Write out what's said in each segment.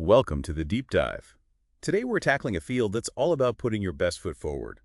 Welcome to the Deep Dive. Today we're tackling a field that's all about putting your best foot forward.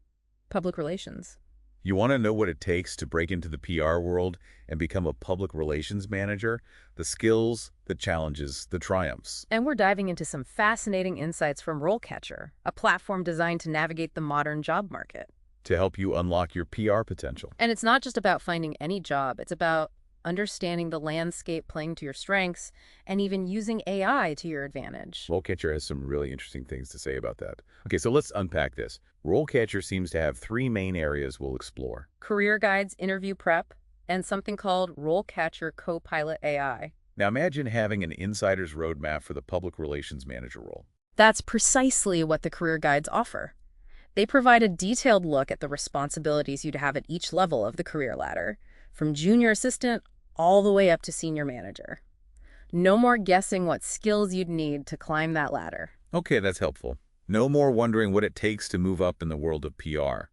Public relations. You want to know what it takes to break into the PR world and become a public relations manager? The skills, the challenges, the triumphs. And we're diving into some fascinating insights from RoleCatcher, a platform designed to navigate the modern job market. To help you unlock your PR potential. And it's not just about finding any job, it's about understanding the landscape, playing to your strengths, and even using AI to your advantage. RoleCatcher has some really interesting things to say about that. Okay, so let's unpack this. RoleCatcher seems to have three main areas we'll explore. Career guides, interview prep, and something called RoleCatcher Copilot AI. Now imagine having an insider's roadmap for the public relations manager role. That's precisely what the career guides offer. They provide a detailed look at the responsibilities you'd have at each level of the career ladder, from junior assistant all the way up to senior manager. No more guessing what skills you'd need to climb that ladder. Okay, that's helpful. No more wondering what it takes to move up in the world of PR.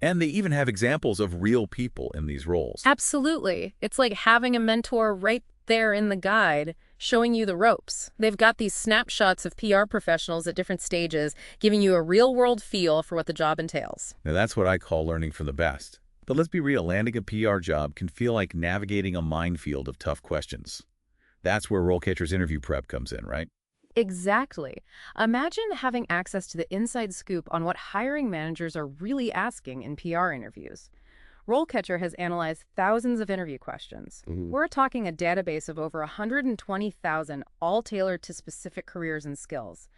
And they even have examples of real people in these roles. Absolutely. It's like having a mentor right there in the guide, showing you the ropes. They've got these snapshots of PR professionals at different stages, giving you a real-world feel for what the job entails. Now that's what I call learning from the best. But let's be real, landing a PR job can feel like navigating a minefield of tough questions. That's where RoleCatcher's interview prep comes in, right? Exactly. Imagine having access to the inside scoop on what hiring managers are really asking in PR interviews. RoleCatcher has analyzed thousands of interview questions. We're talking a database of over 120,000, all tailored to specific careers and skills.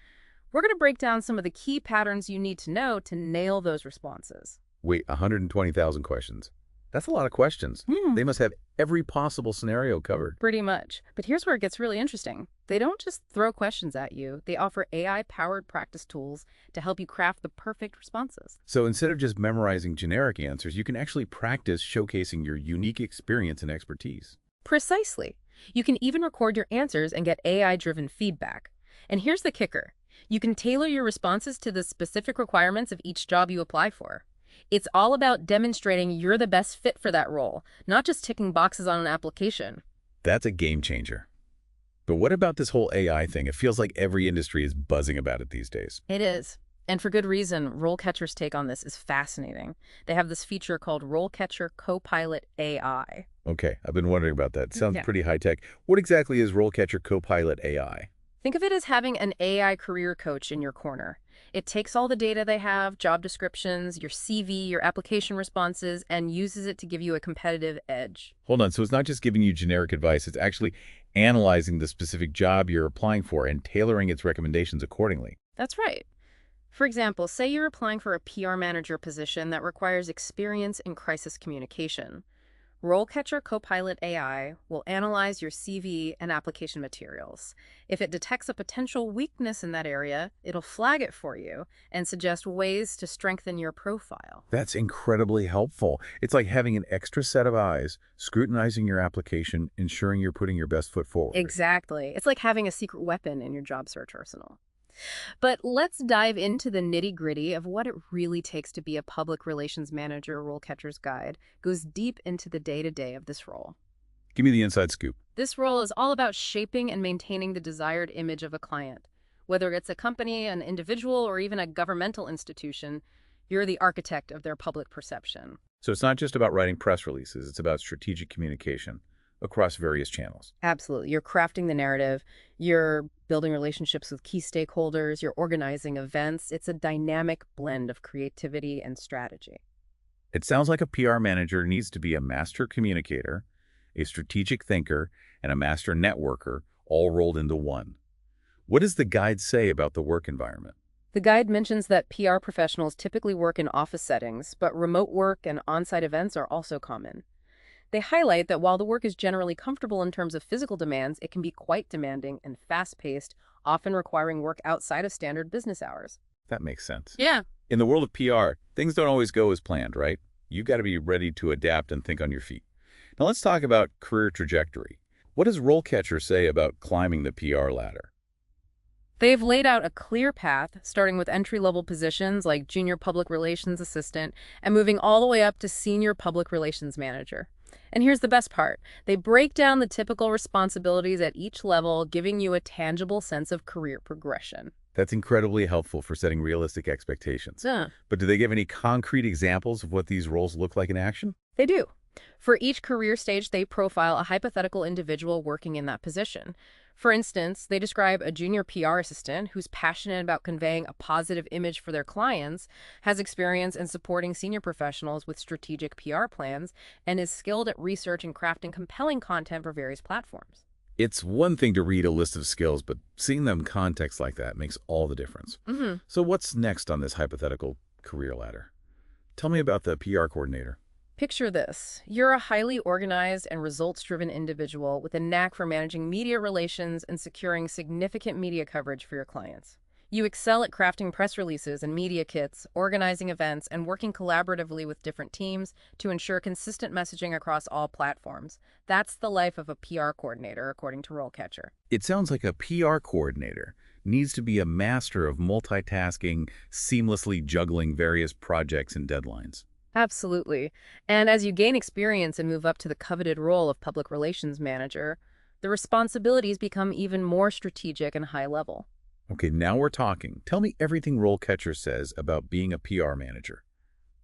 We're going to break down some of the key patterns you need to know to nail those responses. Wait, 120,000 questions. That's a lot of questions. They must have every possible scenario covered. Pretty much. But here's where it gets really interesting. They don't just throw questions at you. They offer AI-powered practice tools to help you craft the perfect responses. So instead of just memorizing generic answers, you can actually practice showcasing your unique experience and expertise. Precisely. You can even record your answers and get AI-driven feedback. And here's the kicker. You can tailor your responses to the specific requirements of each job you apply for. It's all about demonstrating you're the best fit for that role, not just ticking boxes on an application. That's a game changer. But what about this whole AI thing? It feels like every industry is buzzing about it these days. It is. And for good reason. RoleCatcher's take on this is fascinating. They have this feature called RoleCatcher Copilot AI. Okay, I've been wondering about that. Sounds pretty high-tech. What exactly is RoleCatcher Copilot AI? Think of it as having an AI career coach in your corner. It takes all the data they have, job descriptions, your CV, your application responses, and uses it to give you a competitive edge. Hold on, so it's not just giving you generic advice, it's actually analyzing the specific job you're applying for and tailoring its recommendations accordingly. That's right. For example, say you're applying for a PR manager position that requires experience in crisis communication. RoleCatcher Copilot AI will analyze your CV and application materials. If it detects a potential weakness in that area, it'll flag it for you and suggest ways to strengthen your profile. That's incredibly helpful. It's like having an extra set of eyes, scrutinizing your application, ensuring you're putting your best foot forward. Exactly. It's like having a secret weapon in your job search arsenal. But let's dive into the nitty-gritty of what it really takes to be a public relations manager. RoleCatcher's guide goes deep into the day-to-day of this role. Give me the inside scoop. This role is all about shaping and maintaining the desired image of a client. Whether it's a company, an individual, or even a governmental institution, you're the architect of their public perception. So it's not just about writing press releases, it's about strategic communication across various channels. Absolutely. You're crafting the narrative, you're building relationships with key stakeholders, you're organizing events. It's a dynamic blend of creativity and strategy. It sounds like a PR manager needs to be a master communicator, a strategic thinker, and a master networker, all rolled into one. What does the guide say about the work environment? The guide mentions that PR professionals typically work in office settings, but remote work and on-site events are also common. They highlight that while the work is generally comfortable in terms of physical demands, it can be quite demanding and fast-paced, often requiring work outside of standard business hours. That makes sense. Yeah. In the world of PR, things don't always go as planned, right? You've got to be ready to adapt and think on your feet. Now let's talk about career trajectory. What does RoleCatcher say about climbing the PR ladder? They've laid out a clear path, starting with entry-level positions like junior public relations assistant and moving all the way up to senior public relations manager. And here's the best part. They break down the typical responsibilities at each level, giving you a tangible sense of career progression. That's incredibly helpful for setting realistic expectations. Yeah. But do they give any concrete examples of what these roles look like in action? They do. For each career stage, they profile a hypothetical individual working in that position. For instance, they describe a junior PR assistant who's passionate about conveying a positive image for their clients, has experience in supporting senior professionals with strategic PR plans, and is skilled at research and crafting compelling content for various platforms. It's one thing to read a list of skills, but seeing them in context like that makes all the difference. Hmm. So what's next on this hypothetical career ladder? Tell me about the PR coordinator. Picture this. You're a highly organized and results-driven individual with a knack for managing media relations and securing significant media coverage for your clients. You excel at crafting press releases and media kits, organizing events, and working collaboratively with different teams to ensure consistent messaging across all platforms. That's the life of a PR coordinator, according to RoleCatcher. It sounds like a PR coordinator needs to be a master of multitasking, seamlessly juggling various projects and deadlines. Absolutely. And as you gain experience and move up to the coveted role of public relations manager, the responsibilities become even more strategic and high level. Okay, now we're talking. Tell me everything RoleCatcher says about being a PR manager.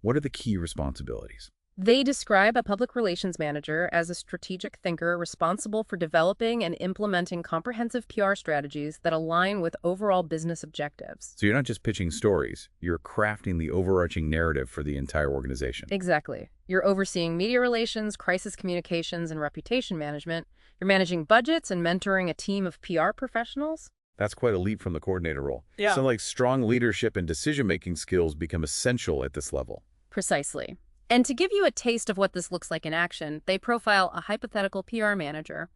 What are the key responsibilities? They describe a public relations manager as a strategic thinker responsible for developing and implementing comprehensive PR strategies that align with overall business objectives. So you're not just pitching stories, you're crafting the overarching narrative for the entire organization. Exactly. You're overseeing media relations, crisis communications, and reputation management. You're managing budgets and mentoring a team of PR professionals. That's quite a leap from the coordinator role. Yeah. So like strong leadership and decision-making skills become essential at this level. Precisely. And to give you a taste of what this looks like in action, they profile a hypothetical PR manager,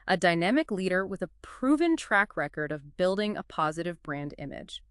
a dynamic leader with a proven track record of building a positive brand image.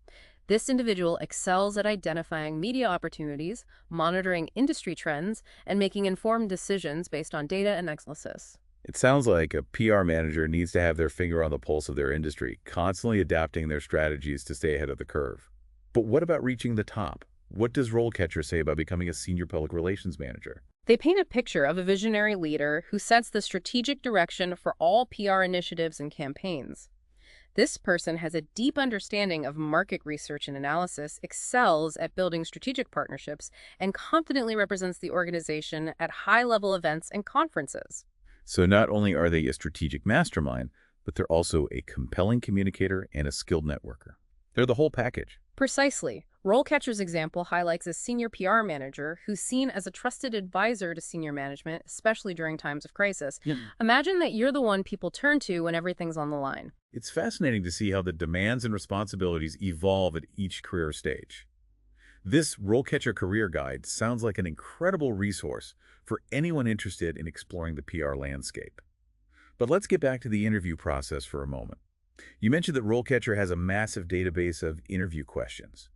This individual excels at identifying media opportunities, monitoring industry trends, and making informed decisions based on data analysis. It sounds like a PR manager needs to have their finger on the pulse of their industry, constantly adapting their strategies to stay ahead of the curve. But what about reaching the top? What does RoleCatcher say about becoming a senior public relations manager? They paint a picture of a visionary leader who sets the strategic direction for all PR initiatives and campaigns. This person has a deep understanding of market research and analysis, excels at building strategic partnerships, and confidently represents the organization at high-level events and conferences. So not only are they a strategic mastermind, but they're also a compelling communicator and a skilled networker. They're the whole package. Precisely. RoleCatcher's example highlights a senior PR manager who's seen as a trusted advisor to senior management, especially during times of crisis. Yeah. Imagine that you're the one people turn to when everything's on the line. It's fascinating to see how the demands and responsibilities evolve at each career stage. This RoleCatcher Career Guide sounds like an incredible resource for anyone interested in exploring the PR landscape. But let's get back to the interview process for a moment. You mentioned that RoleCatcher has a massive database of interview questions.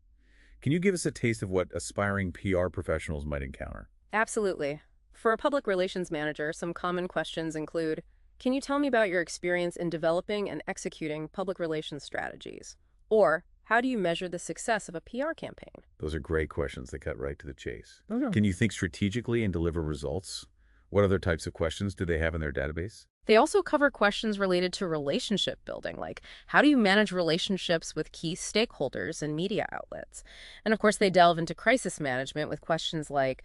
Can you give us a taste of what aspiring PR professionals might encounter? Absolutely. For a public relations manager, some common questions include, can you tell me about your experience in developing and executing public relations strategies? Or, how do you measure the success of a PR campaign? Those are great questions that cut right to the chase. Okay. Can you think strategically and deliver results? What other types of questions do they have in their database? They also cover questions related to relationship building, like how do you manage relationships with key stakeholders and media outlets? And of course, they delve into crisis management with questions like,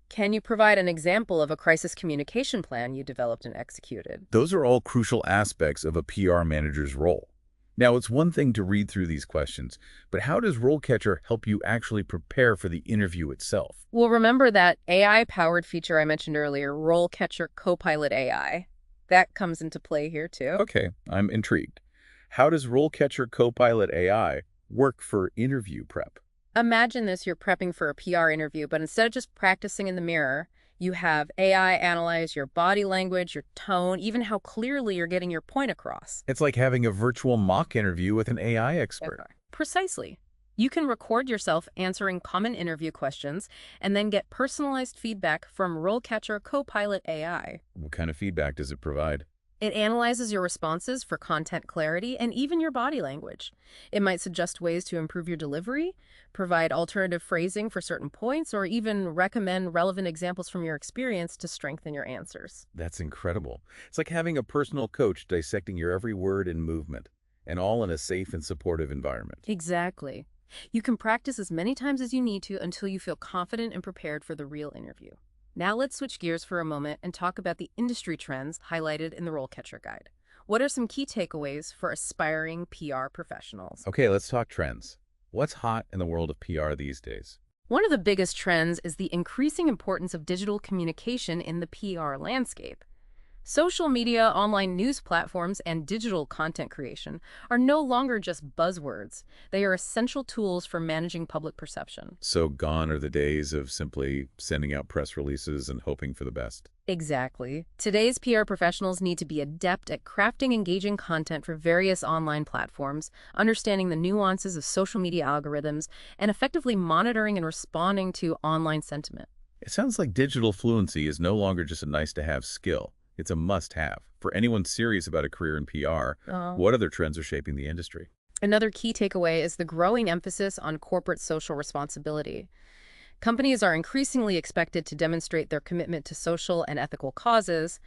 can you provide an example of a crisis communication plan you developed and executed? Those are all crucial aspects of a PR manager's role. Now, it's one thing to read through these questions, but how does RoleCatcher help you actually prepare for the interview itself? Well, remember that AI-powered feature I mentioned earlier, RoleCatcher Copilot AI. That comes into play here, too. Okay, I'm intrigued. How does RoleCatcher Copilot AI work for interview prep? Imagine this, you're prepping for a PR interview, but instead of just practicing in the mirror, you have AI analyze your body language, your tone, even how clearly you're getting your point across. It's like having a virtual mock interview with an AI expert. Precisely. You can record yourself answering common interview questions and then get personalized feedback from RoleCatcher Copilot AI. What kind of feedback does it provide? It analyzes your responses for content clarity and even your body language. It might suggest ways to improve your delivery, provide alternative phrasing for certain points, or even recommend relevant examples from your experience to strengthen your answers. That's incredible. It's like having a personal coach dissecting your every word and movement, and all in a safe and supportive environment. Exactly. You can practice as many times as you need to until you feel confident and prepared for the real interview. Now let's switch gears for a moment and talk about the industry trends highlighted in the RoleCatcher Guide. What are some key takeaways for aspiring PR professionals? Okay, let's talk trends. What's hot in the world of PR these days? One of the biggest trends is the increasing importance of digital communication in the PR landscape. Social media, online news platforms, and digital content creation are no longer just buzzwords. They are essential tools for managing public perception. So gone are the days of simply sending out press releases and hoping for the best. Exactly. Today's PR professionals need to be adept at crafting engaging content for various online platforms, understanding the nuances of social media algorithms, and effectively monitoring and responding to online sentiment. It sounds like digital fluency is no longer just a nice-to-have skill. It's a must-have. For anyone serious about a career in PR, what other trends are shaping the industry? Another key takeaway is the growing emphasis on corporate social responsibility. Companies are increasingly expected to demonstrate their commitment to social and ethical causes,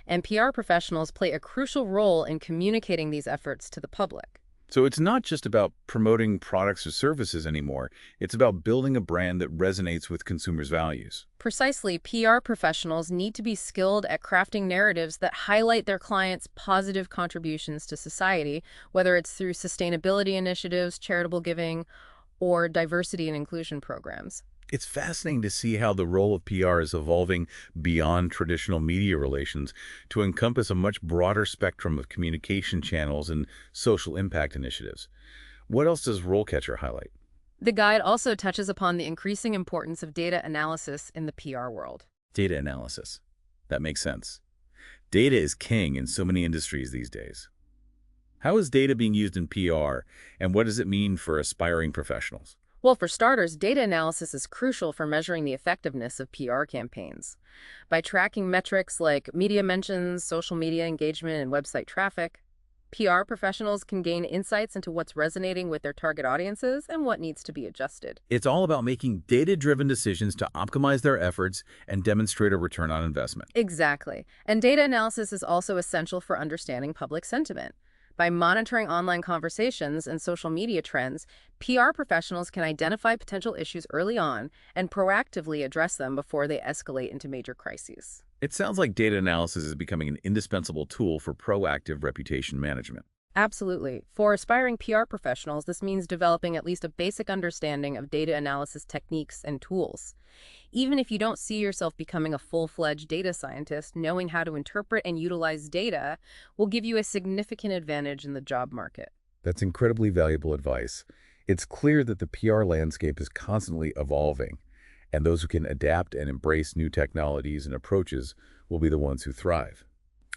and PR professionals play a crucial role in communicating these efforts to the public. So it's not just about promoting products or services anymore. It's about building a brand that resonates with consumers' values. Precisely, PR professionals need to be skilled at crafting narratives that highlight their clients' positive contributions to society, whether it's through sustainability initiatives, charitable giving, or diversity and inclusion programs. It's fascinating to see how the role of PR is evolving beyond traditional media relations to encompass a much broader spectrum of communication channels and social impact initiatives. What else does RoleCatcher highlight? The guide also touches upon the increasing importance of data analysis in the PR world. Data analysis. That makes sense. Data is king in so many industries these days. How is data being used in PR, and what does it mean for aspiring professionals? Well, for starters, data analysis is crucial for measuring the effectiveness of PR campaigns. By tracking metrics like media mentions, social media engagement, and website traffic, PR professionals can gain insights into what's resonating with their target audiences and what needs to be adjusted. It's all about making data-driven decisions to optimize their efforts and demonstrate a return on investment. Exactly. And data analysis is also essential for understanding public sentiment. By monitoring online conversations and social media trends, PR professionals can identify potential issues early on and proactively address them before they escalate into major crises. It sounds like data analysis is becoming an indispensable tool for proactive reputation management. Absolutely. For aspiring PR professionals, this means developing at least a basic understanding of data analysis techniques and tools. Even if you don't see yourself becoming a full-fledged data scientist, knowing how to interpret and utilize data will give you a significant advantage in the job market. That's incredibly valuable advice. It's clear that the PR landscape is constantly evolving, and those who can adapt and embrace new technologies and approaches will be the ones who thrive.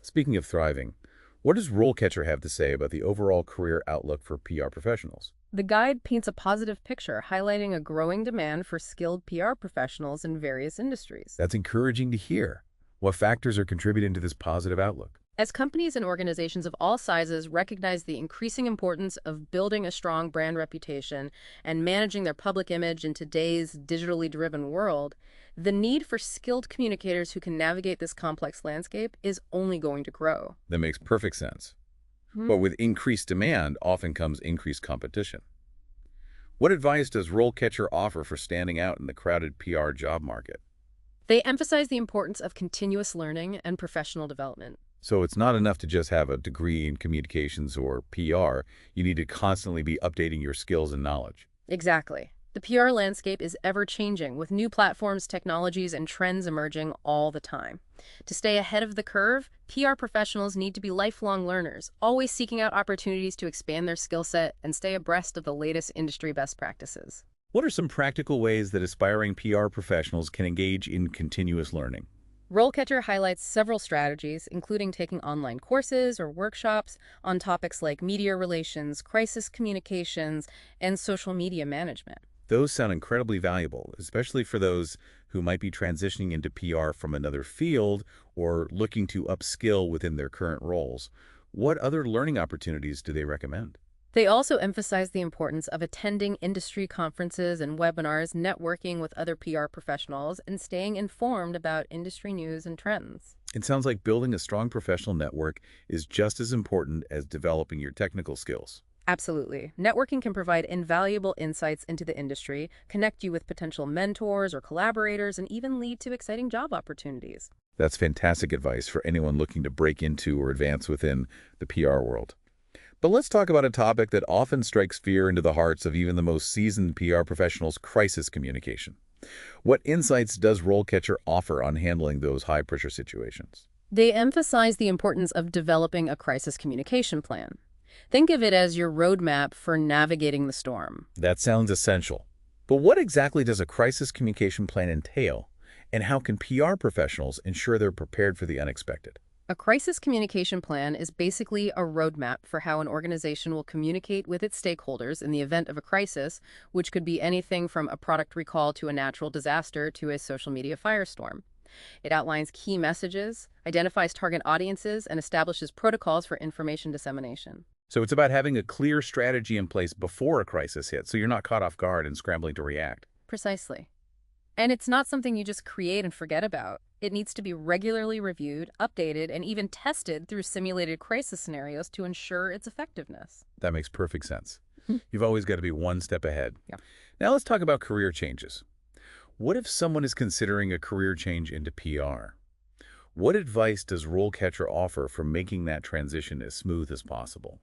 Speaking of thriving, what does RoleCatcher have to say about the overall career outlook for PR professionals? The guide paints a positive picture, highlighting a growing demand for skilled PR professionals in various industries. That's encouraging to hear. What factors are contributing to this positive outlook? As companies and organizations of all sizes recognize the increasing importance of building a strong brand reputation and managing their public image in today's digitally driven world, the need for skilled communicators who can navigate this complex landscape is only going to grow. That makes perfect sense. But with increased demand often comes increased competition. What advice does RoleCatcher offer for standing out in the crowded PR job market? They emphasize the importance of continuous learning and professional development. So it's not enough to just have a degree in communications or PR. You need to constantly be updating your skills and knowledge. Exactly. The PR landscape is ever-changing, with new platforms, technologies, and trends emerging all the time. To stay ahead of the curve, PR professionals need to be lifelong learners, always seeking out opportunities to expand their skill set and stay abreast of the latest industry best practices. What are some practical ways that aspiring PR professionals can engage in continuous learning? RoleCatcher highlights several strategies, including taking online courses or workshops on topics like media relations, crisis communications, and social media management. Those sound incredibly valuable, especially for those who might be transitioning into PR from another field or looking to upskill within their current roles. What other learning opportunities do they recommend? They also emphasize the importance of attending industry conferences and webinars, networking with other PR professionals, and staying informed about industry news and trends. It sounds like building a strong professional network is just as important as developing your technical skills. Absolutely. Networking can provide invaluable insights into the industry, connect you with potential mentors or collaborators, and even lead to exciting job opportunities. That's fantastic advice for anyone looking to break into or advance within the PR world. But let's talk about a topic that often strikes fear into the hearts of even the most seasoned PR professionals: crisis communication. What insights does RoleCatcher offer on handling those high-pressure situations? They emphasize the importance of developing a crisis communication plan. Think of it as your roadmap for navigating the storm. That sounds essential. But what exactly does a crisis communication plan entail, and how can PR professionals ensure they're prepared for the unexpected? A crisis communication plan is basically a roadmap for how an organization will communicate with its stakeholders in the event of a crisis, which could be anything from a product recall to a natural disaster to a social media firestorm. It outlines key messages, identifies target audiences, and establishes protocols for information dissemination. So it's about having a clear strategy in place before a crisis hits, so you're not caught off guard and scrambling to react. Precisely. And it's not something you just create and forget about. It needs to be regularly reviewed, updated, and even tested through simulated crisis scenarios to ensure its effectiveness. That makes perfect sense. You've always got to be one step ahead. Yeah. Now let's talk about career changes. What if someone is considering a career change into PR? What advice does RoleCatcher offer for making that transition as smooth as possible?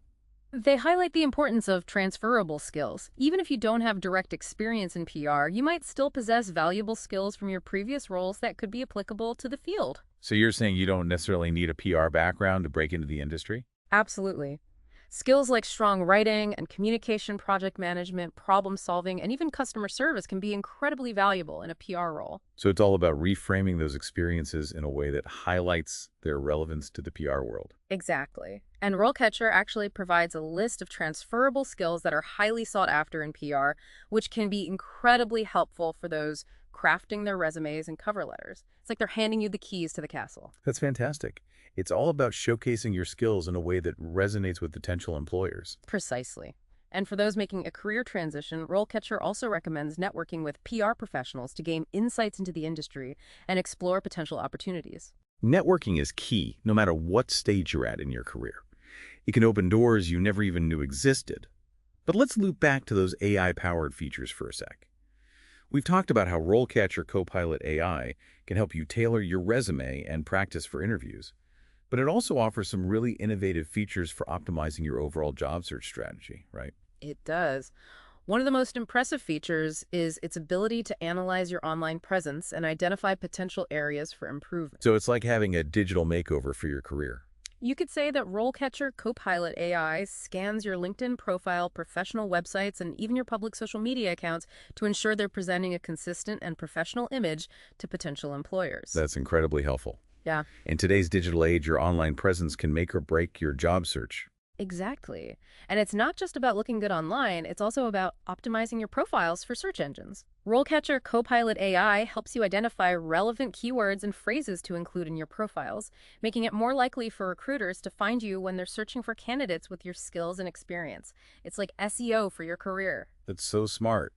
They highlight the importance of transferable skills. Even if you don't have direct experience in PR, you might still possess valuable skills from your previous roles that could be applicable to the field. So you're saying you don't necessarily need a PR background to break into the industry? Absolutely. Skills like strong writing and communication, project management, problem solving, and even customer service can be incredibly valuable in a PR role. So it's all about reframing those experiences in a way that highlights their relevance to the PR world. Exactly. And RoleCatcher actually provides a list of transferable skills that are highly sought after in PR, which can be incredibly helpful for those crafting their resumes and cover letters. It's like they're handing you the keys to the castle. That's fantastic. It's all about showcasing your skills in a way that resonates with potential employers. Precisely. And for those making a career transition, RoleCatcher also recommends networking with PR professionals to gain insights into the industry and explore potential opportunities. Networking is key, no matter what stage you're at in your career. It can open doors you never even knew existed. But let's loop back to those AI-powered features for a sec. We've talked about how RoleCatcher Copilot AI can help you tailor your resume and practice for interviews. But it also offers some really innovative features for optimizing your overall job search strategy, right? It does. One of the most impressive features is its ability to analyze your online presence and identify potential areas for improvement. So it's like having a digital makeover for your career. You could say that RoleCatcher Copilot AI scans your LinkedIn profile, professional websites, and even your public social media accounts to ensure they're presenting a consistent and professional image to potential employers. That's incredibly helpful. Yeah. In today's digital age, your online presence can make or break your job search. Exactly. And it's not just about looking good online, it's also about optimizing your profiles for search engines. RoleCatcher Copilot AI helps you identify relevant keywords and phrases to include in your profiles, making it more likely for recruiters to find you when they're searching for candidates with your skills and experience. It's like SEO for your career. That's so smart.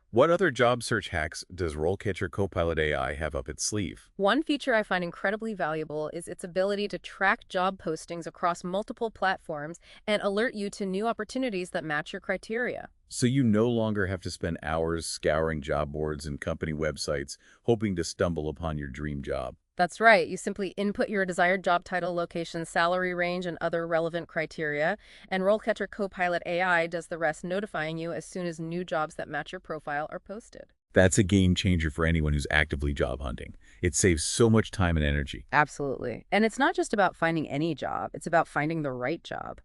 What other job search hacks does RoleCatcher Copilot AI have up its sleeve? One feature I find incredibly valuable is its ability to track job postings across multiple platforms and alert you to new opportunities that match your criteria. So you no longer have to spend hours scouring job boards and company websites hoping to stumble upon your dream job. That's right. You simply input your desired job title, location, salary range, and other relevant criteria, and RoleCatcher Copilot AI does the rest, notifying you as soon as new jobs that match your profile are posted. That's a game changer for anyone who's actively job hunting. It saves so much time and energy. Absolutely. And it's not just about finding any job, it's about finding the right job.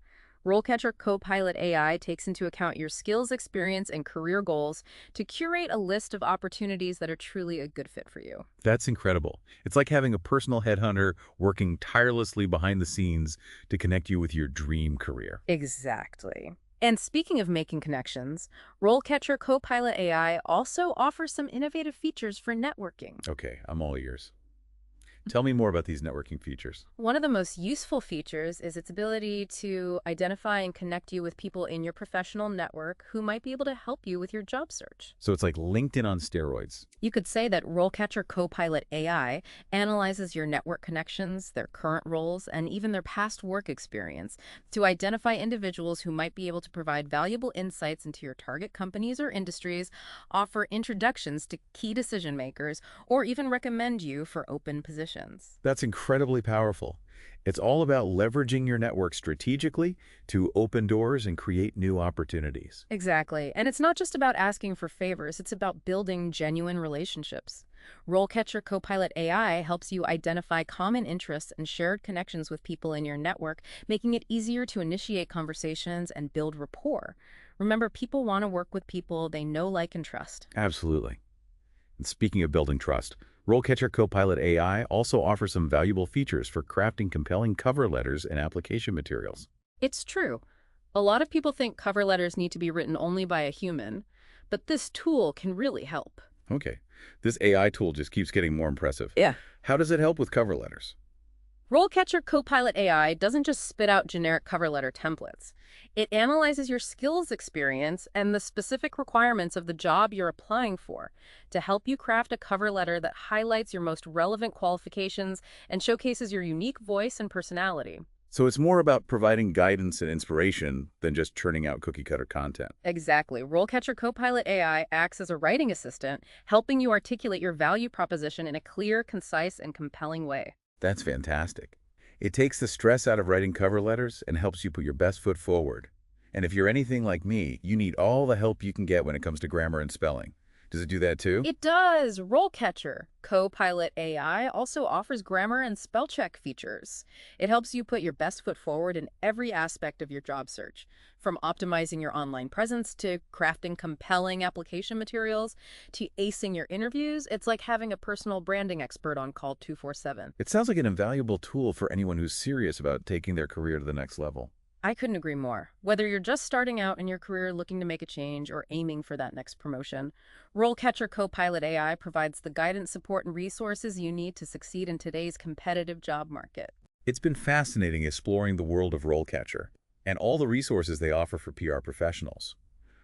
RoleCatcher Copilot AI takes into account your skills, experience, and career goals to curate a list of opportunities that are truly a good fit for you. That's incredible. It's like having a personal headhunter working tirelessly behind the scenes to connect you with your dream career. Exactly. And speaking of making connections, RoleCatcher Copilot AI also offers some innovative features for networking. Okay, I'm all ears. Tell me more about these networking features. One of the most useful features is its ability to identify and connect you with people in your professional network who might be able to help you with your job search. So it's like LinkedIn on steroids. You could say that RoleCatcher Copilot AI analyzes your network connections, their current roles, and even their past work experience to identify individuals who might be able to provide valuable insights into your target companies or industries, offer introductions to key decision makers, or even recommend you for open positions. That's incredibly powerful. It's all about leveraging your network strategically to open doors and create new opportunities. Exactly. And it's not just about asking for favors, it's about building genuine relationships. RoleCatcher Copilot AI helps you identify common interests and shared connections with people in your network, making it easier to initiate conversations and build rapport. Remember, people want to work with people they know, like, and trust. Absolutely. And speaking of building trust, RoleCatcher Copilot AI also offers some valuable features for crafting compelling cover letters and application materials. It's true. A lot of people think cover letters need to be written only by a human, but this tool can really help. Okay, this AI tool just keeps getting more impressive. Yeah. How does it help with cover letters? RoleCatcher Copilot AI doesn't just spit out generic cover letter templates. It analyzes your skills experience and the specific requirements of the job you're applying for to help you craft a cover letter that highlights your most relevant qualifications and showcases your unique voice and personality. So it's more about providing guidance and inspiration than just churning out cookie-cutter content. Exactly. RoleCatcher Copilot AI acts as a writing assistant, helping you articulate your value proposition in a clear, concise, and compelling way. That's fantastic. It takes the stress out of writing cover letters and helps you put your best foot forward. And if you're anything like me, you need all the help you can get when it comes to grammar and spelling. Does it do that too? It does. RoleCatcher Copilot AI also offers grammar and spell check features. It helps you put your best foot forward in every aspect of your job search, from optimizing your online presence to crafting compelling application materials to acing your interviews. It's like having a personal branding expert on call 24/7. It sounds like an invaluable tool for anyone who's serious about taking their career to the next level. I couldn't agree more. Whether you're just starting out in your career looking to make a change or aiming for that next promotion, RoleCatcher Copilot AI provides the guidance, support, and resources you need to succeed in today's competitive job market. It's been fascinating exploring the world of RoleCatcher and all the resources they offer for PR professionals.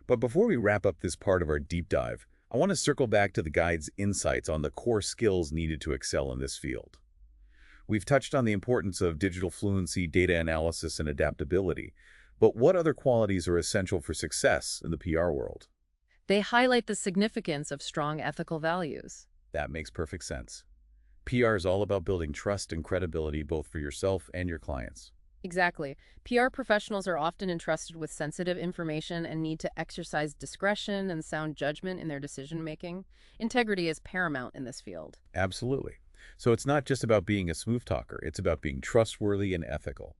But before we wrap up this part of our deep dive, I want to circle back to the guide's insights on the core skills needed to excel in this field. We've touched on the importance of digital fluency, data analysis, and adaptability, but what other qualities are essential for success in the PR world? They highlight the significance of strong ethical values. That makes perfect sense. PR is all about building trust and credibility both for yourself and your clients. Exactly. PR professionals are often entrusted with sensitive information and need to exercise discretion and sound judgment in their decision-making. Integrity is paramount in this field. Absolutely. So it's not just about being a smooth talker, it's about being trustworthy and ethical.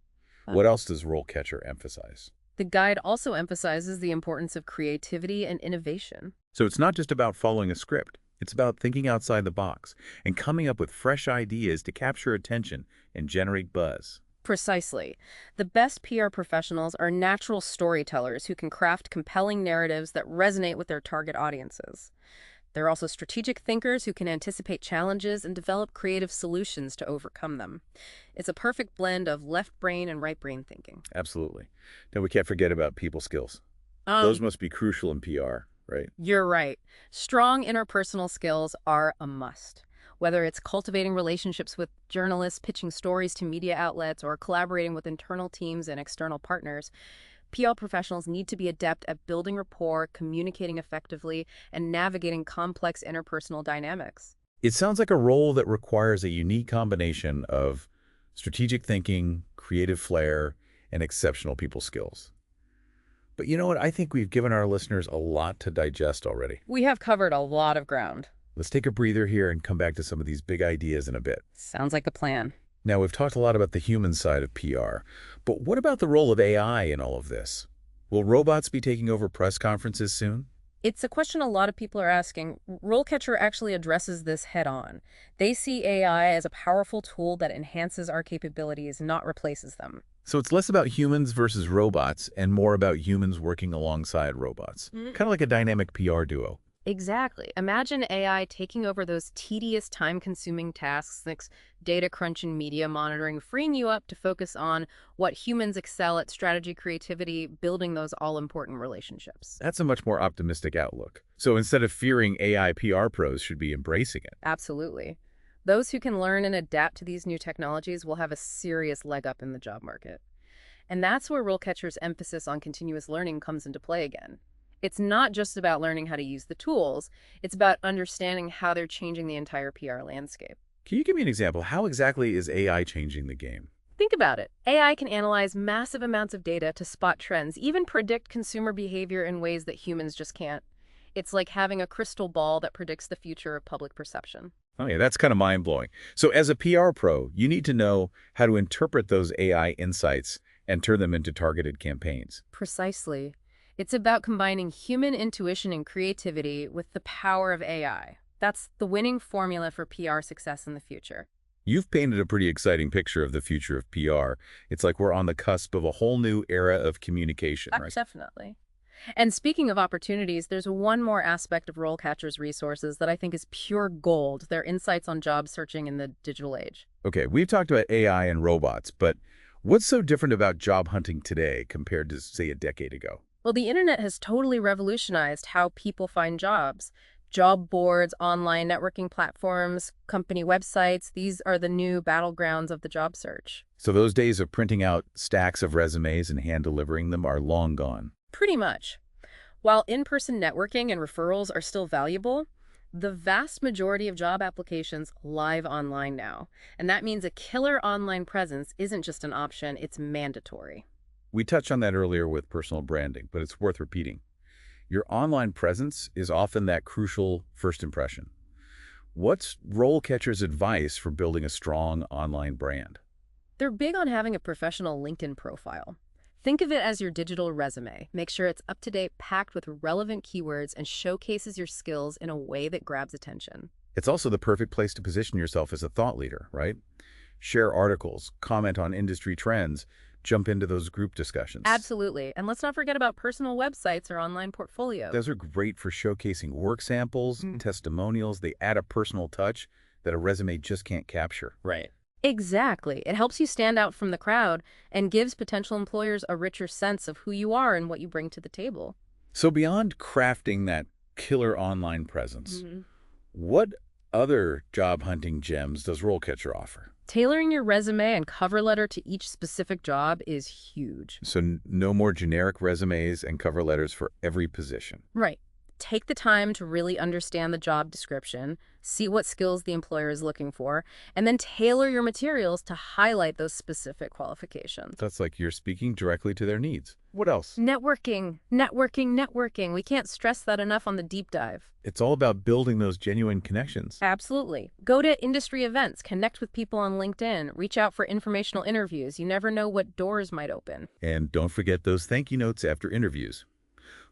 What else does RoleCatcher emphasize? The guide also emphasizes the importance of creativity and innovation. So it's not just about following a script. It's about thinking outside the box and coming up with fresh ideas to capture attention and generate buzz. Precisely. The best PR professionals are natural storytellers who can craft compelling narratives that resonate with their target audiences. They're also strategic thinkers who can anticipate challenges and develop creative solutions to overcome them. It's a perfect blend of left brain and right brain thinking. Absolutely. Now we can't forget about people skills. Those must be crucial in PR, right? You're right. Strong interpersonal skills are a must. Whether it's cultivating relationships with journalists, pitching stories to media outlets, or collaborating with internal teams and external partners, PR professionals need to be adept at building rapport, communicating effectively, and navigating complex interpersonal dynamics. It sounds like a role that requires a unique combination of strategic thinking, creative flair, and exceptional people skills. But you know what? I think we've given our listeners a lot to digest already. We have covered a lot of ground. Let's take a breather here and come back to some of these big ideas in a bit. Sounds like a plan. Now, we've talked a lot about the human side of PR, but what about the role of AI in all of this? Will robots be taking over press conferences soon? It's a question a lot of people are asking. RoleCatcher actually addresses this head on. They see AI as a powerful tool that enhances our capabilities, not replaces them. So it's less about humans versus robots and more about humans working alongside robots. Mm. Kind of like a dynamic PR duo. Exactly. Imagine AI taking over those tedious, time-consuming tasks like data crunching, media monitoring, freeing you up to focus on what humans excel at: strategy, creativity, building those all-important relationships. That's a much more optimistic outlook. So instead of fearing AI PR pros should be embracing it. Absolutely. Those who can learn and adapt to these new technologies will have a serious leg up in the job market. And that's where RoleCatcher's emphasis on continuous learning comes into play again. It's not just about learning how to use the tools, it's about understanding how they're changing the entire PR landscape. Can you give me an example? How exactly is AI changing the game? Think about it. AI can analyze massive amounts of data to spot trends, even predict consumer behavior in ways that humans just can't. It's like having a crystal ball that predicts the future of public perception. Oh yeah, that's kind of mind-blowing. So as a PR pro, you need to know how to interpret those AI insights and turn them into targeted campaigns. Precisely. It's about combining human intuition and creativity with the power of AI. That's the winning formula for PR success in the future. You've painted a pretty exciting picture of the future of PR. It's like we're on the cusp of a whole new era of communication, right? Definitely. And speaking of opportunities, there's one more aspect of RoleCatcher's resources that I think is pure gold: their insights on job searching in the digital age. Okay, we've talked about AI and robots, but what's so different about job hunting today compared to, say, a decade ago? Well, the internet has totally revolutionized how people find jobs. Job boards, online networking platforms, company websites, these are the new battlegrounds of the job search. So those days of printing out stacks of resumes and hand-delivering them are long gone. Pretty much. While in-person networking and referrals are still valuable, the vast majority of job applications live online now. And that means a killer online presence isn't just an option, it's mandatory. We touched on that earlier with personal branding, but it's worth repeating. Your online presence is often that crucial first impression. What's RoleCatcher's advice for building a strong online brand? They're big on having a professional LinkedIn profile. Think of it as your digital resume. Make sure it's up to date, packed with relevant keywords, and showcases your skills in a way that grabs attention. It's also the perfect place to position yourself as a thought leader, right? Share articles, comment on industry trends, jump into those group discussions. Absolutely. And let's not forget about personal websites or online portfolios. Those are great for showcasing work samples, testimonials. They add a personal touch that a resume just can't capture. Right. Exactly. It helps you stand out from the crowd and gives potential employers a richer sense of who you are and what you bring to the table. So beyond crafting that killer online presence, what other job hunting gems does RoleCatcher offer? Tailoring your resume and cover letter to each specific job is huge. So no more generic resumes and cover letters for every position. Right. Take the time to really understand the job description, see what skills the employer is looking for, and then tailor your materials to highlight those specific qualifications. That's like you're speaking directly to their needs. What else? Networking, networking, networking. We can't stress that enough on the deep dive. It's all about building those genuine connections. Absolutely. Go to industry events, connect with people on LinkedIn, reach out for informational interviews. You never know what doors might open. And don't forget those thank you notes after interviews.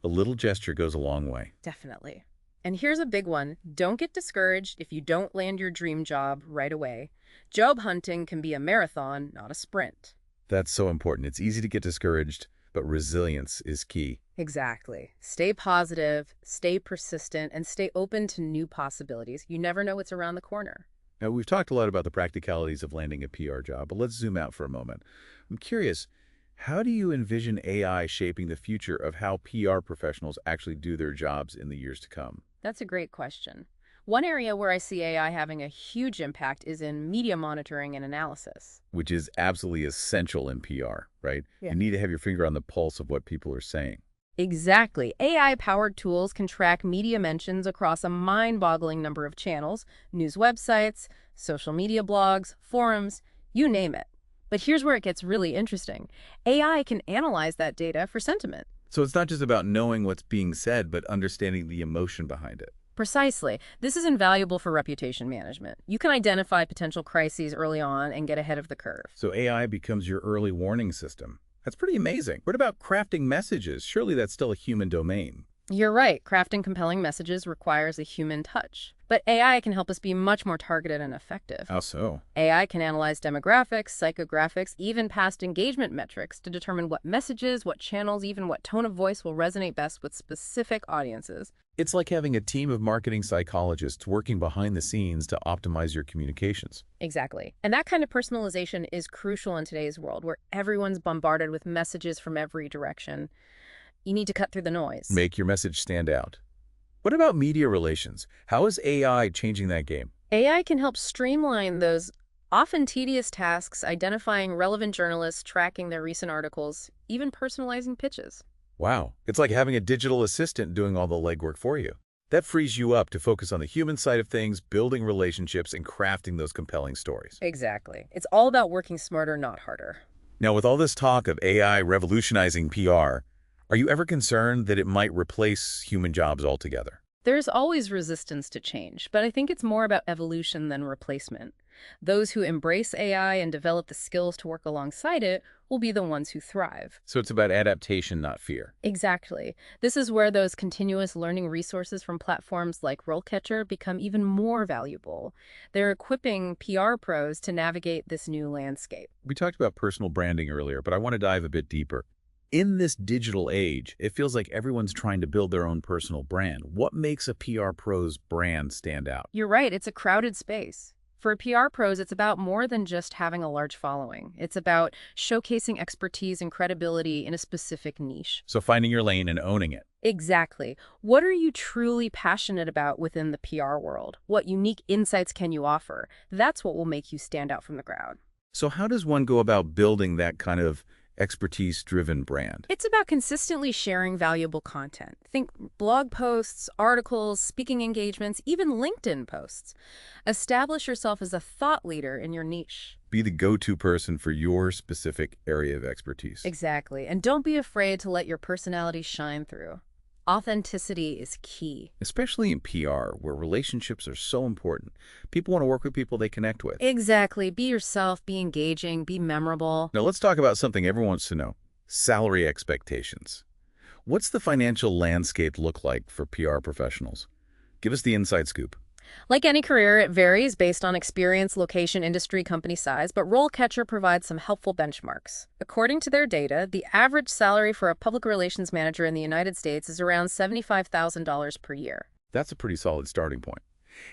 A little gesture goes a long way. Definitely. And here's a big one. Don't get discouraged if you don't land your dream job right away. Job hunting can be a marathon, not a sprint. That's so important. It's easy to get discouraged, but resilience is key. Exactly. Stay positive, stay persistent, and stay open to new possibilities. You never know what's around the corner. Now, we've talked a lot about the practicalities of landing a PR job, but let's zoom out for a moment. I'm curious, how do you envision AI shaping the future of how PR professionals actually do their jobs in the years to come? That's a great question. One area where I see AI having a huge impact is in media monitoring and analysis. Which is absolutely essential in PR, right? Yeah. You need to have your finger on the pulse of what people are saying. Exactly. AI-powered tools can track media mentions across a mind-boggling number of channels: news websites, social media blogs, forums, you name it. But here's where it gets really interesting. AI can analyze that data for sentiment. So it's not just about knowing what's being said, but understanding the emotion behind it. Precisely. This is invaluable for reputation management. You can identify potential crises early on and get ahead of the curve. So AI becomes your early warning system. That's pretty amazing. What about crafting messages? Surely that's still a human domain. You're right, crafting compelling messages requires a human touch. But AI can help us be much more targeted and effective. How so? AI can analyze demographics, psychographics, even past engagement metrics to determine what messages, what channels, even what tone of voice will resonate best with specific audiences. It's like having a team of marketing psychologists working behind the scenes to optimize your communications. Exactly. And that kind of personalization is crucial in today's world where everyone's bombarded with messages from every direction. You need to cut through the noise. Make your message stand out. What about media relations? How is AI changing that game? AI can help streamline those often tedious tasks, identifying relevant journalists, tracking their recent articles, even personalizing pitches. Wow, it's like having a digital assistant doing all the legwork for you. That frees you up to focus on the human side of things, building relationships, and crafting those compelling stories. Exactly. It's all about working smarter, not harder. Now, with all this talk of AI revolutionizing PR, are you ever concerned that it might replace human jobs altogether? There's always resistance to change, but I think it's more about evolution than replacement. Those who embrace AI and develop the skills to work alongside it will be the ones who thrive. So it's about adaptation, not fear. Exactly. This is where those continuous learning resources from platforms like RoleCatcher become even more valuable. They're equipping PR pros to navigate this new landscape. We talked about personal branding earlier, but I want to dive a bit deeper. In this digital age, it feels like everyone's trying to build their own personal brand. What makes a PR pro's brand stand out? You're right, it's a crowded space. For PR pros, it's about more than just having a large following. It's about showcasing expertise and credibility in a specific niche. So finding your lane and owning it. Exactly. What are you truly passionate about within the PR world? What unique insights can you offer? That's what will make you stand out from the crowd. So how does one go about building that kind of expertise-driven brand? It's about consistently sharing valuable content. Think blog posts, articles, speaking engagements, even LinkedIn posts. Establish yourself as a thought leader in your niche. Be the go-to person for your specific area of expertise. Exactly. And don't be afraid to let your personality shine through. Authenticity is key. Especially in PR, where relationships are so important. People want to work with people they connect with. Exactly. Be yourself, be engaging, be memorable. Now let's talk about something everyone wants to know. Salary expectations. What's the financial landscape look like for PR professionals? Give us the inside scoop. Like any career, it varies based on experience, location, industry, company size, but RoleCatcher provides some helpful benchmarks. According to their data, the average salary for a public relations manager in the United States is around $75,000 per year. That's a pretty solid starting point.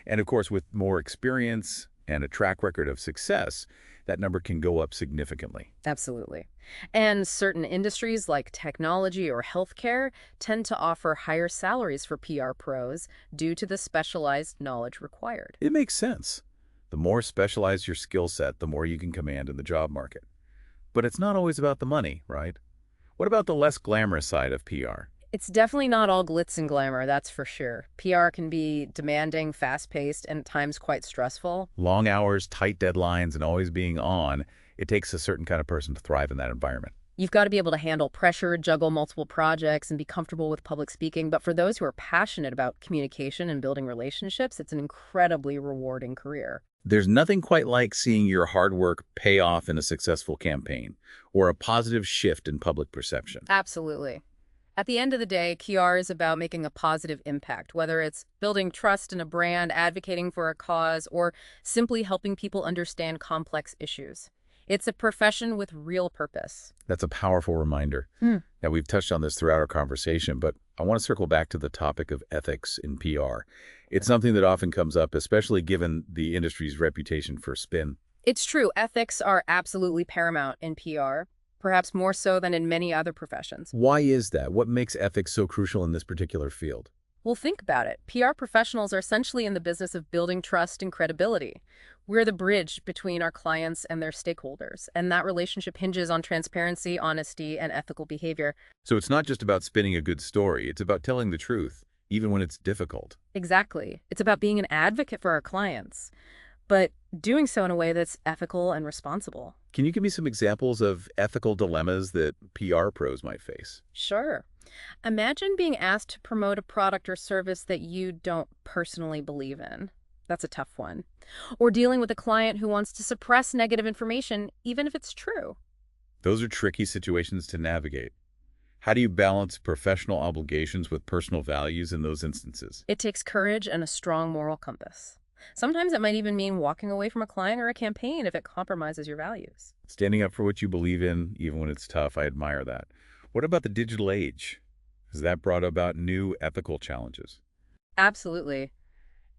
And of course, with more experience and a track record of success, that number can go up significantly. Absolutely. And certain industries like technology or healthcare tend to offer higher salaries for PR pros due to the specialized knowledge required. It makes sense. The more specialized your skill set, the more you can command in the job market. But it's not always about the money, right? What about the less glamorous side of PR? It's definitely not all glitz and glamour, that's for sure. PR can be demanding, fast-paced, and at times quite stressful. Long hours, tight deadlines, and always being on, it takes a certain kind of person to thrive in that environment. You've got to be able to handle pressure, juggle multiple projects, and be comfortable with public speaking. But for those who are passionate about communication and building relationships, it's an incredibly rewarding career. There's nothing quite like seeing your hard work pay off in a successful campaign or a positive shift in public perception. Absolutely. At the end of the day, PR is about making a positive impact, whether it's building trust in a brand, advocating for a cause, or simply helping people understand complex issues. It's a profession with real purpose. That's a powerful reminder. Now, we've touched on this throughout our conversation, but I want to circle back to the topic of ethics in PR. It's something that often comes up, especially given the industry's reputation for spin. It's true, ethics are absolutely paramount in PR, perhaps more so than in many other professions. Why is that? What makes ethics so crucial in this particular field? Well, think about it. PR professionals are essentially in the business of building trust and credibility. We're the bridge between our clients and their stakeholders, and that relationship hinges on transparency, honesty, and ethical behavior. So it's not just about spinning a good story, it's about telling the truth, even when it's difficult. Exactly. It's about being an advocate for our clients, but doing so in a way that's ethical and responsible. Can you give me some examples of ethical dilemmas that PR pros might face? Sure. Imagine being asked to promote a product or service that you don't personally believe in. That's a tough one. Or dealing with a client who wants to suppress negative information, even if it's true. Those are tricky situations to navigate. How do you balance professional obligations with personal values in those instances? It takes courage and a strong moral compass. Sometimes it might even mean walking away from a client or a campaign if it compromises your values. Standing up for what you believe in, even when it's tough, I admire that. What about the digital age? Has that brought about new ethical challenges? Absolutely.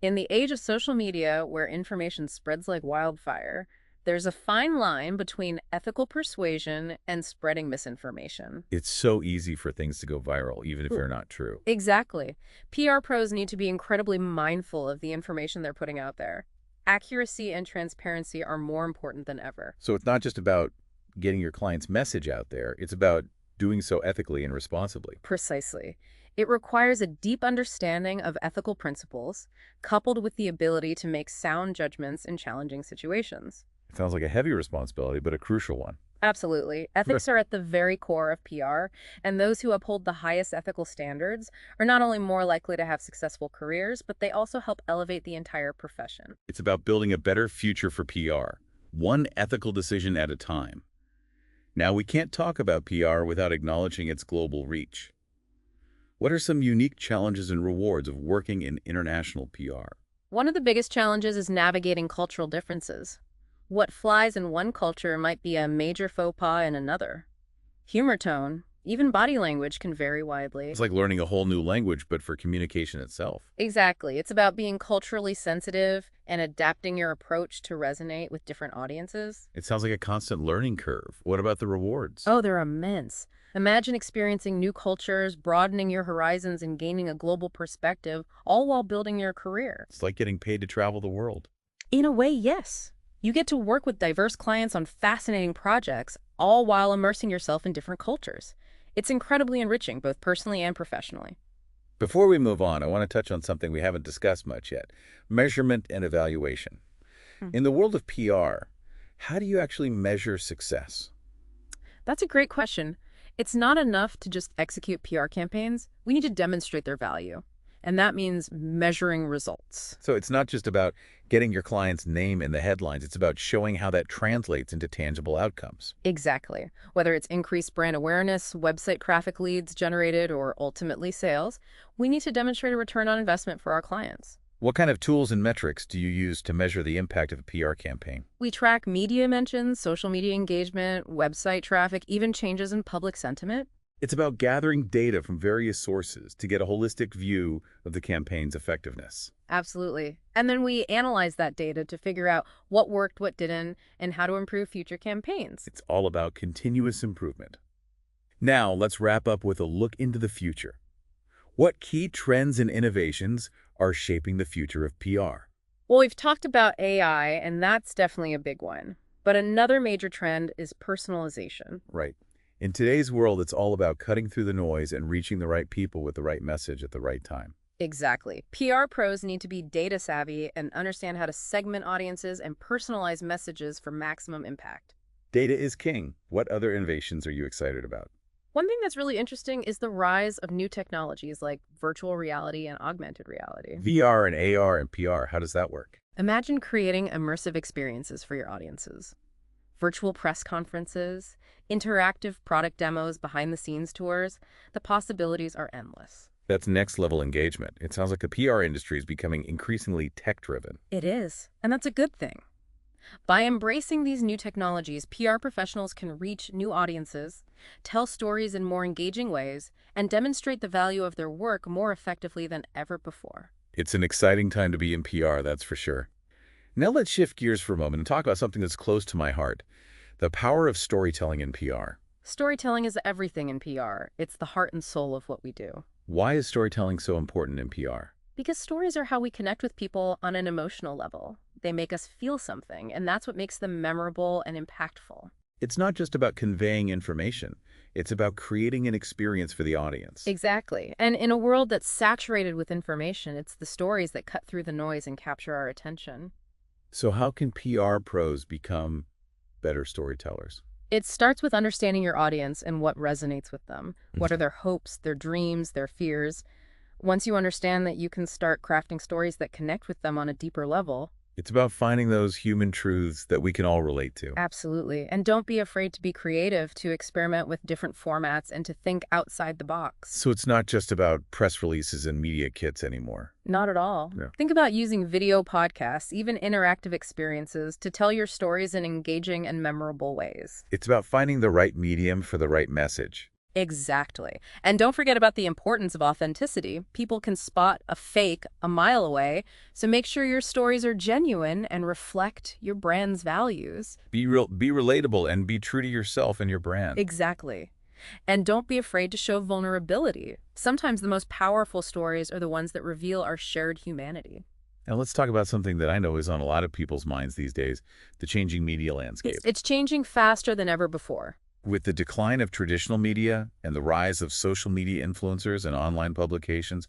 In the age of social media, where information spreads like wildfire, there's a fine line between ethical persuasion and spreading misinformation. It's so easy for things to go viral, even if Ooh. they're not true. Exactly. PR pros need to be incredibly mindful of the information they're putting out there. Accuracy and transparency are more important than ever. So it's not just about getting your client's message out there, it's about doing so ethically and responsibly. Precisely. It requires a deep understanding of ethical principles, coupled with the ability to make sound judgments in challenging situations. It sounds like a heavy responsibility, but a crucial one. Absolutely. Ethics are at the very core of PR, and those who uphold the highest ethical standards are not only more likely to have successful careers, but they also help elevate the entire profession. It's about building a better future for PR, one ethical decision at a time. Now, we can't talk about PR without acknowledging its global reach. What are some unique challenges and rewards of working in international PR? One of the biggest challenges is navigating cultural differences. What flies in one culture might be a major faux pas in another. Humor tone, even body language can vary widely. It's like learning a whole new language, but for communication itself. Exactly. It's about being culturally sensitive and adapting your approach to resonate with different audiences. It sounds like a constant learning curve. What about the rewards? Oh, they're immense. Imagine experiencing new cultures, broadening your horizons, and gaining a global perspective, all while building your career. It's like getting paid to travel the world. In a way, yes. You get to work with diverse clients on fascinating projects, all while immersing yourself in different cultures. It's incredibly enriching, both personally and professionally. Before we move on, I want to touch on something we haven't discussed much yet: measurement and evaluation. Hmm. In the world of PR, how do you actually measure success? That's a great question. It's not enough to just execute PR campaigns. We need to demonstrate their value. And that means measuring results. So it's not just about getting your client's name in the headlines, it's about showing how that translates into tangible outcomes. Exactly. Whether it's increased brand awareness, website traffic leads generated, or ultimately sales, we need to demonstrate a return on investment for our clients. What kind of tools and metrics do you use to measure the impact of a PR campaign? We track media mentions, social media engagement, website traffic, even changes in public sentiment. It's about gathering data from various sources to get a holistic view of the campaign's effectiveness. Absolutely. And then we analyze that data to figure out what worked, what didn't, and how to improve future campaigns. It's all about continuous improvement. Now, let's wrap up with a look into the future. What key trends and innovations are shaping the future of PR? Well, we've talked about AI, and that's definitely a big one. But another major trend is personalization. Right. In today's world, it's all about cutting through the noise and reaching the right people with the right message at the right time. Exactly. PR pros need to be data savvy and understand how to segment audiences and personalize messages for maximum impact. Data is king. What other innovations are you excited about? One thing that's really interesting is the rise of new technologies like virtual reality and augmented reality. VR and AR and PR, how does that work? Imagine creating immersive experiences for your audiences. Virtual press conferences, interactive product demos, behind-the-scenes tours. The possibilities are endless. That's next-level engagement. It sounds like the PR industry is becoming increasingly tech-driven. It is, and that's a good thing. By embracing these new technologies, PR professionals can reach new audiences, tell stories in more engaging ways, and demonstrate the value of their work more effectively than ever before. It's an exciting time to be in PR, that's for sure. Now let's shift gears for a moment and talk about something that's close to my heart: the power of storytelling in PR. Storytelling is everything in PR. It's the heart and soul of what we do. Why is storytelling so important in PR? Because stories are how we connect with people on an emotional level. They make us feel something, and that's what makes them memorable and impactful. It's not just about conveying information. It's about creating an experience for the audience. Exactly. And in a world that's saturated with information, it's the stories that cut through the noise and capture our attention. So how can PR pros become better storytellers? It starts with understanding your audience and what resonates with them. What are their hopes, their dreams, their fears? Once you understand that, you can start crafting stories that connect with them on a deeper level. It's about finding those human truths that we can all relate to. Absolutely. And don't be afraid to be creative, to experiment with different formats, and to think outside the box. So it's not just about press releases and media kits anymore. Not at all. Yeah. Think about using video podcasts, even interactive experiences, to tell your stories in engaging and memorable ways. It's about finding the right medium for the right message. Exactly. And don't forget about the importance of authenticity. People can spot a fake a mile away, so make sure your stories are genuine and reflect your brand's values. Be relatable, and be true to yourself and your brand. Exactly. And don't be afraid to show vulnerability. Sometimes the most powerful stories are the ones that reveal our shared humanity. Now let's talk about something that I know is on a lot of people's minds these days, the changing media landscape. It's changing faster than ever before. With the decline of traditional media and the rise of social media influencers and online publications,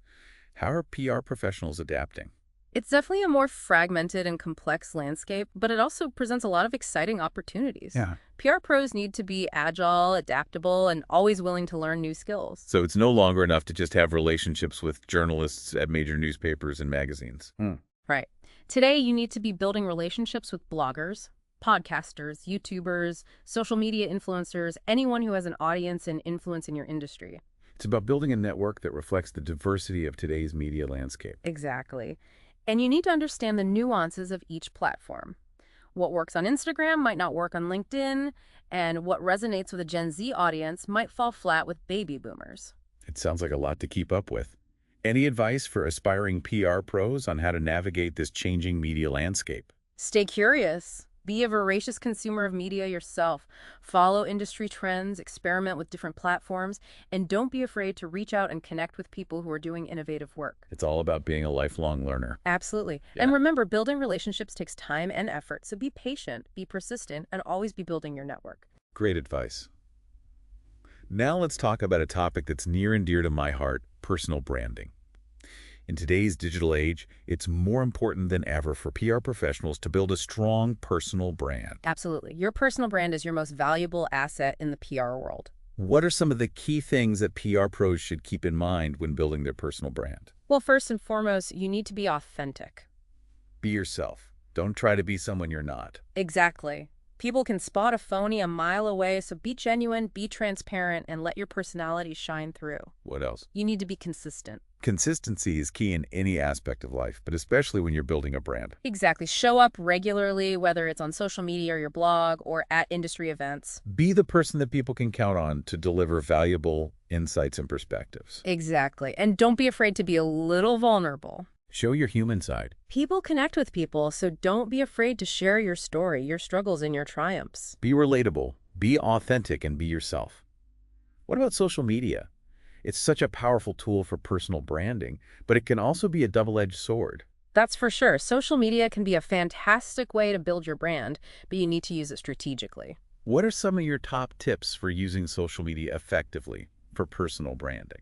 how are PR professionals adapting? It's definitely a more fragmented and complex landscape, but it also presents a lot of exciting opportunities. Yeah. PR pros need to be agile, adaptable, and always willing to learn new skills. So it's no longer enough to just have relationships with journalists at major newspapers and magazines. Right. Today, you need to be building relationships with bloggers, podcasters, YouTubers, social media influencers, anyone who has an audience and influence in your industry. It's about building a network that reflects the diversity of today's media landscape. Exactly. And you need to understand the nuances of each platform. What works on Instagram might not work on LinkedIn, and what resonates with a Gen Z audience might fall flat with baby boomers. It sounds like a lot to keep up with. Any advice for aspiring PR pros on how to navigate this changing media landscape? Stay curious. Be a voracious consumer of media yourself. Follow industry trends, experiment with different platforms, and don't be afraid to reach out and connect with people who are doing innovative work. It's all about being a lifelong learner. Absolutely. Yeah. And remember, building relationships takes time and effort, so be patient, be persistent, and always be building your network. Great advice. Now let's talk about a topic that's near and dear to my heart, personal branding. In today's digital age, it's more important than ever for PR professionals to build a strong personal brand. Absolutely. Your personal brand is your most valuable asset in the PR world. What are some of the key things that PR pros should keep in mind when building their personal brand? Well, first and foremost, you need to be authentic. Be yourself. Don't try to be someone you're not. Exactly. People can spot a phony a mile away, so be genuine, be transparent, and let your personality shine through. What else? You need to be consistent. Consistency is key in any aspect of life, but especially when you're building a brand. Exactly. Show up regularly, whether it's on social media or your blog or at industry events. Be the person that people can count on to deliver valuable insights and perspectives. Exactly. And don't be afraid to be a little vulnerable. Show your human side. People connect with people, so don't be afraid to share your story, your struggles, and your triumphs. Be relatable, be authentic, and be yourself. What about social media? It's such a powerful tool for personal branding, but it can also be a double-edged sword. That's for sure. Social media can be a fantastic way to build your brand, but you need to use it strategically. What are some of your top tips for using social media effectively for personal branding?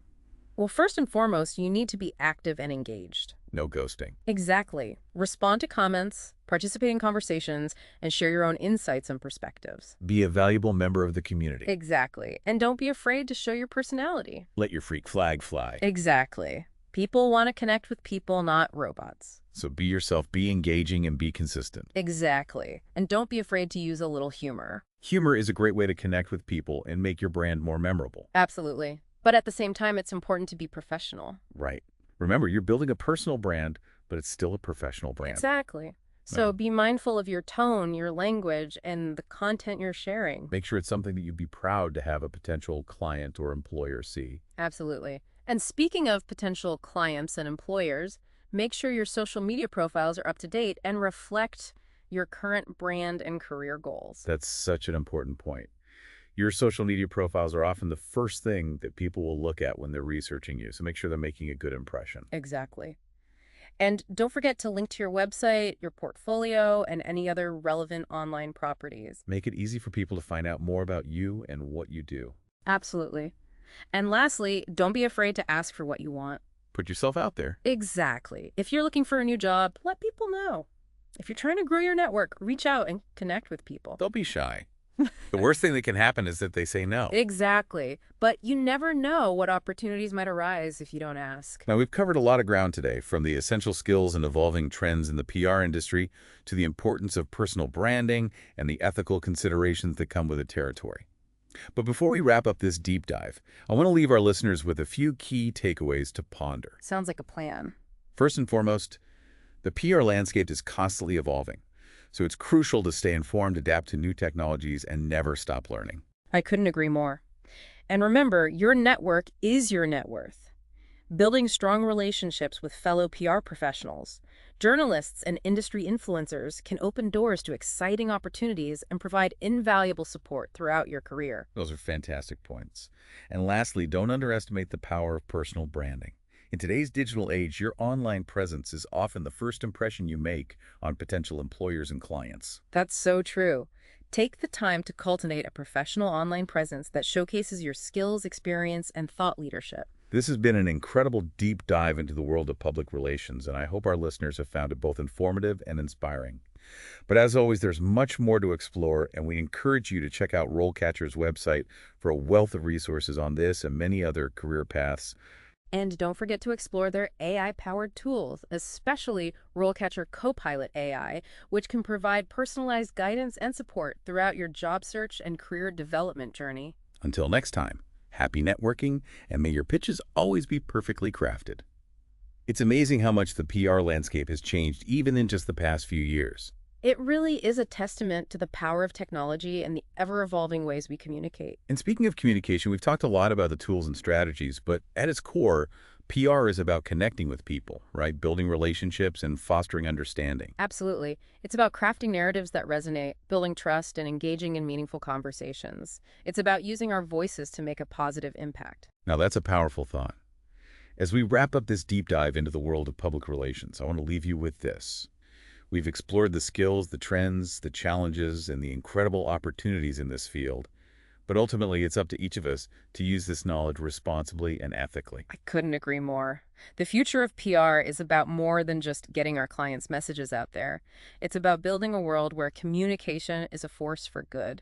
Well, first and foremost, you need to be active and engaged. No ghosting. Exactly. Respond to comments, participate in conversations, and share your own insights and perspectives. Be a valuable member of the community. Exactly. And don't be afraid to show your personality. Let your freak flag fly. Exactly. People want to connect with people, not robots. So be yourself, be engaging, and be consistent. Exactly. And don't be afraid to use a little humor. Humor is a great way to connect with people and make your brand more memorable. Absolutely. But at the same time, it's important to be professional. Right. Remember, you're building a personal brand, but it's still a professional brand. Exactly. So be mindful of your tone, your language, and the content you're sharing. Make sure it's something that you'd be proud to have a potential client or employer see. Absolutely. And speaking of potential clients and employers, make sure your social media profiles are up to date and reflect your current brand and career goals. That's such an important point. Your social media profiles are often the first thing that people will look at when they're researching you, so make sure they're making a good impression. Exactly. And don't forget to link to your website, your portfolio, and any other relevant online properties. Make it easy for people to find out more about you and what you do. Absolutely. And lastly, don't be afraid to ask for what you want. Put yourself out there. Exactly. If you're looking for a new job, let people know. If you're trying to grow your network, reach out and connect with people. Don't be shy. The worst thing that can happen is that they say no. Exactly. But you never know what opportunities might arise if you don't ask. Now, we've covered a lot of ground today, from the essential skills and evolving trends in the PR industry to the importance of personal branding and the ethical considerations that come with the territory. But before we wrap up this deep dive, I want to leave our listeners with a few key takeaways to ponder. Sounds like a plan. First and foremost, the PR landscape is constantly evolving, so it's crucial to stay informed, adapt to new technologies, and never stop learning. I couldn't agree more. And remember, your network is your net worth. Building strong relationships with fellow PR professionals, journalists, and industry influencers can open doors to exciting opportunities and provide invaluable support throughout your career. Those are fantastic points. And lastly, don't underestimate the power of personal branding. In today's digital age, your online presence is often the first impression you make on potential employers and clients. That's so true. Take the time to cultivate a professional online presence that showcases your skills, experience, and thought leadership. This has been an incredible deep dive into the world of public relations, and I hope our listeners have found it both informative and inspiring. But as always, there's much more to explore, and we encourage you to check out RoleCatcher's website for a wealth of resources on this and many other career paths. And don't forget to explore their AI-powered tools, especially RoleCatcher Copilot AI, which can provide personalized guidance and support throughout your job search and career development journey. Until next time, happy networking, and may your pitches always be perfectly crafted. It's amazing how much the PR landscape has changed even in just the past few years. It really is a testament to the power of technology and the ever-evolving ways we communicate. And speaking of communication, we've talked a lot about the tools and strategies, but at its core, PR is about connecting with people, right? Building relationships and fostering understanding. Absolutely. It's about crafting narratives that resonate, building trust, and engaging in meaningful conversations. It's about using our voices to make a positive impact. Now, that's a powerful thought. As we wrap up this deep dive into the world of public relations, I want to leave you with this. We've explored the skills, the trends, the challenges, and the incredible opportunities in this field. But ultimately, it's up to each of us to use this knowledge responsibly and ethically. I couldn't agree more. The future of PR is about more than just getting our clients' messages out there. It's about building a world where communication is a force for good.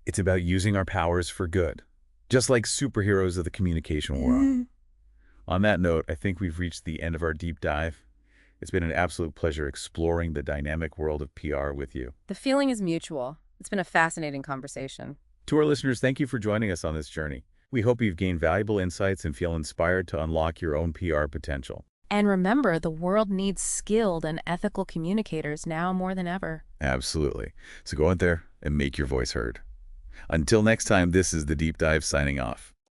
It's about using our powers for good, just like superheroes of the communication world. On that note, I think we've reached the end of our deep dive. It's been an absolute pleasure exploring the dynamic world of PR with you. The feeling is mutual. It's been a fascinating conversation. To our listeners, thank you for joining us on this journey. We hope you've gained valuable insights and feel inspired to unlock your own PR potential. And remember, the world needs skilled and ethical communicators now more than ever. Absolutely. So go out there and make your voice heard. Until next time, this is The Deep Dive signing off.